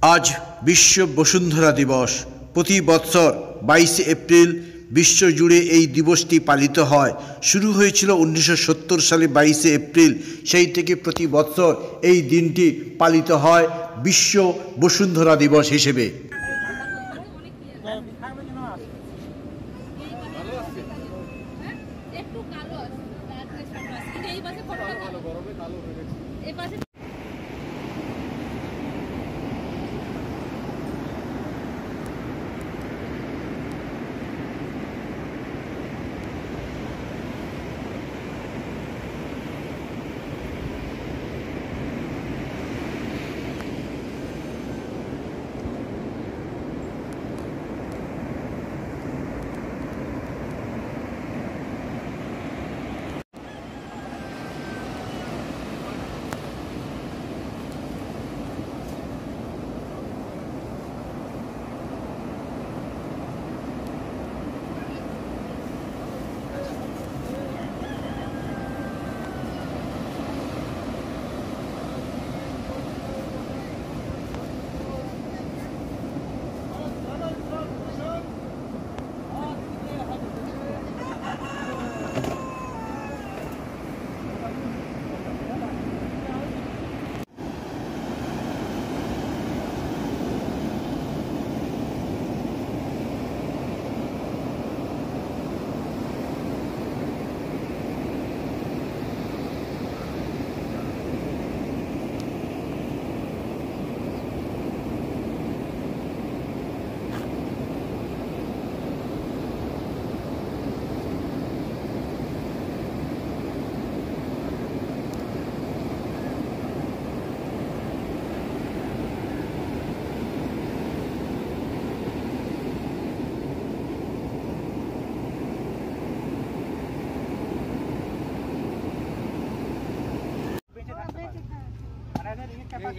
আজ বিশ্ব বসুন্ধরা দিবস। প্রতি বছর 22 এপ্রিল বিশ্বজুড়ে এই দিবসটি পালিত হয়। শুরু হয়েছিল 1970 সালে 22 এপ্রিল। সেই থেকে প্রতি বছর এই দিনটি পালিত হয় বিশ্ব বসুন্ধরা দিবস হিসেবে।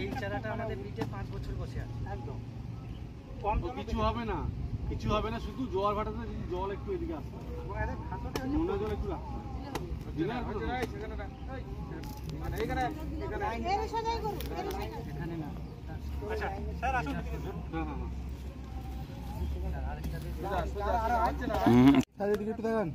এই চারাটা আমাদের পিঠে 5 বছর বসে আছে। একদম কম কিছু হবে না, কিছু হবে না, শুধু জল ভাটাতে যদি জল একটু এদিকে আসবে, নোনা জল একটু রাখতে একটু দেখান।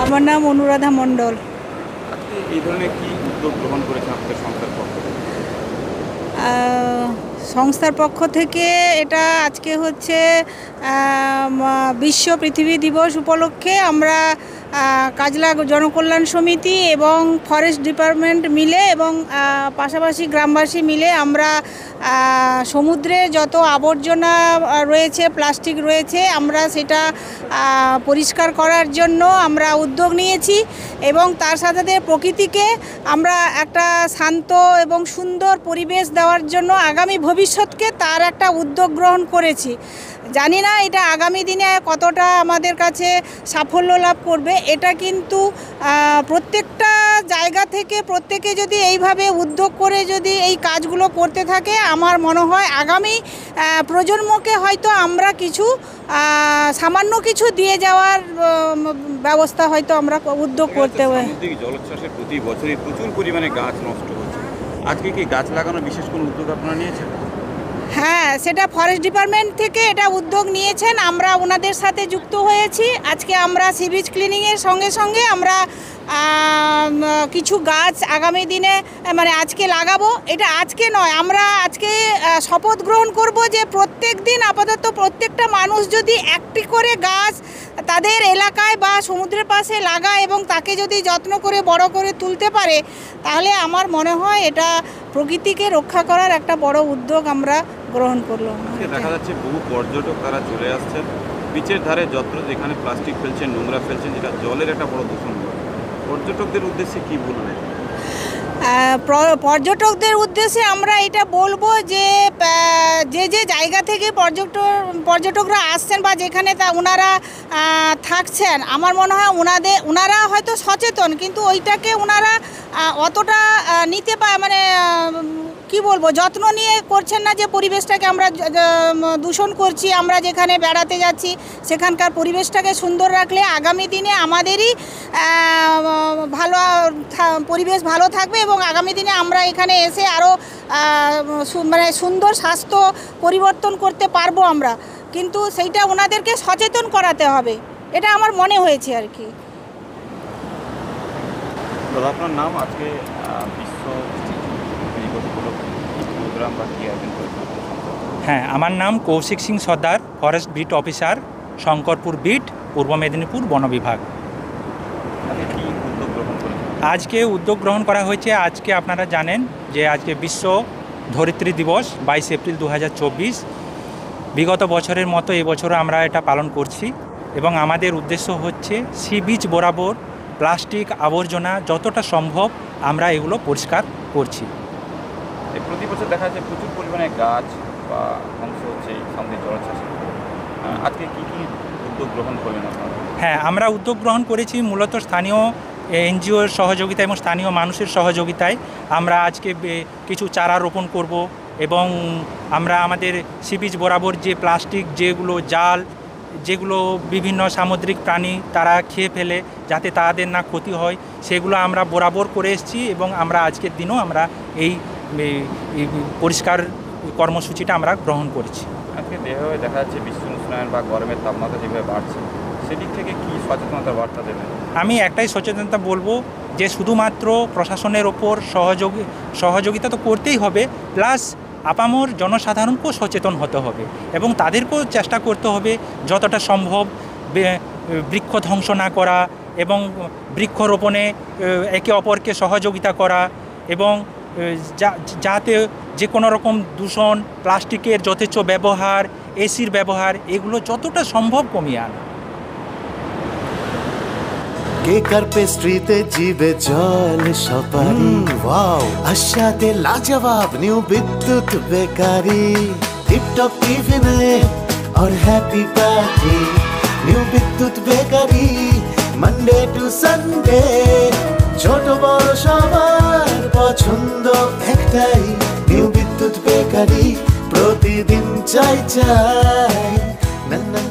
আমার নাম অনুরাধা মণ্ডল। এই ধরনের কি উদ্যোগ গ্রহণ করেছে আপনাদের সংস্থার পক্ষ থেকে? সংস্থার পক্ষ থেকে এটা আজকে হচ্ছে বিশ্ব পৃথিবী দিবস উপলক্ষে আমরা কাজলা জনকল্যাণ সমিতি এবং ফরেস্ট ডিপার্টমেন্ট মিলে এবং পাশাপাশি গ্রামবাসী মিলে আমরা সমুদ্রে যত আবর্জনা রয়েছে, প্লাস্টিক রয়েছে, আমরা সেটা পরিষ্কার করার জন্য আমরা উদ্যোগ নিয়েছি এবং তার সাথে প্রকৃতিকে আমরা একটা শান্ত এবং সুন্দর পরিবেশ দেওয়ার জন্য আগামী ভবিষ্যৎকে তার একটা উদ্যোগ গ্রহণ করেছি। জানি না এটা আগামী দিনে কতটা আমাদের কাছে সাফল্য লাভ করবে। এটা কিন্তু প্রত্যেকটা জায়গা থেকে প্রত্যেকে যদি এইভাবে উদ্যোগ করে যদি এই কাজগুলো করতে থাকে, আমার মনে হয় আগামী প্রজন্মকে হয়তো আমরা কিছু সামান্য কিছু দিয়ে যাওয়ার ব্যবস্থা হয়তো আমরা উদ্যোগ করতে হবে। সামুদ্রিক জলোচ্ছ্বাসে প্রতি বছরই প্রচুর পরিমাণে গাছ নষ্ট হচ্ছে, আজকে কি গাছ লাগানোর বিশেষ কোনো উদ্যোগ আপনারা নিয়েছেন? হ্যাঁ, সেটা ফরেস্ট ডিপার্টমেন্ট থেকে এটা উদ্যোগ নিয়েছেন, আমরা ওনাদের সাথে যুক্ত হয়েছি। আজকে আমরা সি বিচ ক্লিনিংয়ের সঙ্গে সঙ্গে আমরা কিছু গাছ আগামী দিনে মানে আজকে লাগাবো। এটা আজকে নয়, আমরা আজকে শপথ গ্রহণ করব যে প্রত্যেক দিন আপাতত প্রত্যেকটা মানুষ যদি একটি করে গাছ তাদের এলাকায় বা সমুদ্রের পাশে লাগায় এবং তাকে যদি যত্ন করে বড় করে তুলতে পারে, তাহলে আমার মনে হয় এটা প্রকৃতিকে রক্ষা করার একটা বড় উদ্যোগ আমরা গ্রহণ করলাম। দেখা যাচ্ছে বহু পর্যটক তারা চলে আসছেন বিচের ধারে, যত্র যেখানে প্লাস্টিক ফেলছেন, নোংরা ফেলছেন, যেটা জলের একটা বড় দূষণ করে। পর্যটকদের উদ্দেশ্যে কি বলবেন? পর্যটকদের উদ্দেশ্যে আমরা এটা বলবো যে যে জায়গা থেকে পর্যটকরা আসছেন বা যেখানে ওনারা থাকছেন, আমার মনে হয় ওনারা হয়তো সচেতন, কিন্তু ওইটাকে ওনারা অতটা নিতে মানে কি বলবো যত্ন নিয়ে করছেন না, যে পরিবেশটাকে আমরা দূষণ করছি। আমরা যেখানে বেড়াতে যাচ্ছি সেখানকার পরিবেশটাকে সুন্দর রাখলে আগামী দিনে আমাদেরই ভালো পরিবেশ ভালো থাকবে এবং আগামী দিনে আমরা এখানে এসে আরও মানে সুন্দর স্বাস্থ্য পরিবর্তন করতে পারবো আমরা, কিন্তু সেইটা ওনাদেরকে সচেতন করাতে হবে, এটা আমার মনে হয়েছে আর কি। দাদা, আপনার নাম? আজকে বিশ্ব প্রোগ্রাম বা কি আয়োজন করেছেন? হ্যাঁ, আমার নাম Kaushik Singh Sardar, forest beat officer, Shankarpur beat, Purba Medinipur বন বিভাগ। আজকে উদ্যোগ গ্রহণ করা হয়েছে, আজকে আপনারা জানেন যে আজকে বিশ্ব ধরিত্রী দিবস 22 এপ্রিল 2024। বিগত বছরের মতো এবছরও আমরা এটা পালন করছি এবং আমাদের উদ্দেশ্য হচ্ছে সি বিচ বরাবর প্লাস্টিক আবর্জনা যতটা সম্ভব আমরা এগুলো পরিষ্কার করছি। প্রতি বছর দেখা যাচ্ছে প্রচুর পরিমাণে গাছ বা ধ্বংস হচ্ছে সামুদ্রিক জলোচ্ছ্বাসে, আজকে কী কী উদ্যোগ গ্রহণ করলেন আপনারা? হ্যাঁ, আমরা উদ্যোগ গ্রহণ করেছি মূলত স্থানীয় এনজিওর সহযোগিতা এবং স্থানীয় মানুষের সহযোগিতায়। আমরা আজকে কিছু চারা রোপণ করব এবং আমরা আমাদের সি বিচ বরাবর যে প্লাস্টিক, যেগুলো জাল, যেগুলো বিভিন্ন সামুদ্রিক প্রাণী তারা খেয়ে ফেলে যাতে তাদের না ক্ষতি হয়, সেগুলো আমরা বরাবর করে এসেছি এবং আমরা আজকের দিনও আমরা এই পরিষ্কার কর্মসূচিটা আমরা গ্রহণ করেছি। আজকে যেভাবে দেখা যাচ্ছে বিশ্ব উষ্ণায়ন বা গরমের তাপমাত্রা যেভাবে বাড়ছে, সেদিক থেকে কি সচেতনতার বার্তা দেবেন? আমি একটাই সচেতনতা বলবো যে শুধুমাত্র প্রশাসনের ওপর সহযোগিতা তো করতেই হবে, প্লাস আপামর জনসাধারণকেও সচেতন হতে হবে এবং তাদেরকেও চেষ্টা করতে হবে যতটা সম্ভব বৃক্ষ ধ্বংস না করা এবং বৃক্ষরোপণে একে অপরকে সহযোগিতা করা এবং যাতে যে কোনো রকম দূষণ, প্লাস্টিকের যথেচ্ছ ব্যবহার, এসির ব্যবহার, এগুলো যতটা সম্ভব কমিয়ে আনা। কেকার পেস্ট্রিতে জিবে জল সপারি, ওয়াও আশাতে লাজবাব নিউ বিদ্যুৎ বেকারি, টিপটপ টিফিনে और हैप्पी पार्टी নিউ বিদ্যুৎ বেকারি, মানডে টু সানডে ছোট বড় সবার পছন্দ একটাই, নিউ বিদ্যুৎ বেকারি প্রতিদিন চাই চাই না না।